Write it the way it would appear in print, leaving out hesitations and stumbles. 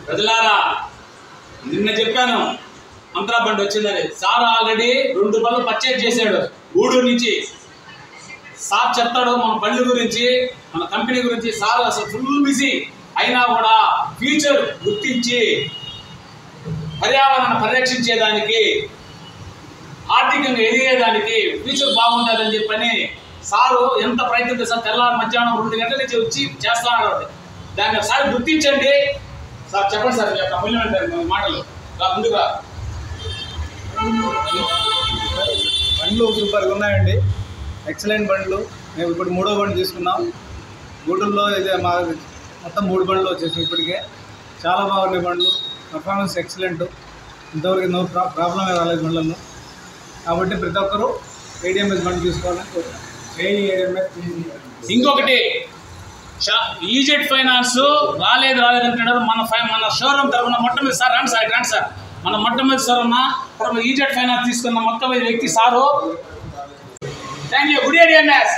ప్రజలారా, నిన్న చెప్పాను అంతరా బండి వచ్చిందని. సార్ ఆల్రెడీ 2 బళ్ళు పర్చేజ్ చేశాడు గూడూరు నుంచి. సార్ చెప్తాడు మన బండ్ల గురించి, మన కంపెనీ గురించి. సార్ అసలు ఫుల్ బిజీ అయినా కూడా ఫ్యూచర్ గుర్తించి పర్యావరణ పరిరక్షించేదానికి, ఆర్థికంగా ఎదిగేదానికి, ఫ్యూచర్ బాగుంటుందని చెప్పని సారు ఎంత ప్రయత్నం చేస్తారు. తెల్లారి మధ్యాహ్నం 2 గంటల నుంచి వచ్చి చేస్తాడు. దాన్ని ఒకసారి గుర్తించండి. సార్ చెప్పండి సార్, మీ యొక్క అమూల్యమైన మాటలు ముందుగా. బండ్లు సూపర్గా ఉన్నాయండి, ఎక్సలెంట్ బండ్లు. మేము ఇప్పుడు 3వ బండి తీసుకున్నాం. గూడూరులో ఇది మా మొత్తం 3 బండ్లు వచ్చేసి ఇప్పటికే చాలా బాగున్నాయి బండ్లు. Performance excellent. ఇంతవరకు నో ప్రాబ్లం రాలేదు బండ్లలో. కాబట్టి ప్రతి ఒక్కరూ ADMS బండి తీసుకోవాలని కోరుతున్నాం. ఇంకొకటి, ఈజెడ్ ఫైనాన్స్ రాలేదు అంటున్నారు. మన షోరూమ్ తరఫున మొట్టమొదటి సార్ రండి సార్ మన మొట్టమొదటి తరఫున ఈజెడ్ ఫైనాన్స్ తీసుకున్న మొట్టమొదటి వ్యక్తి sir. Thank you. Good ADMS.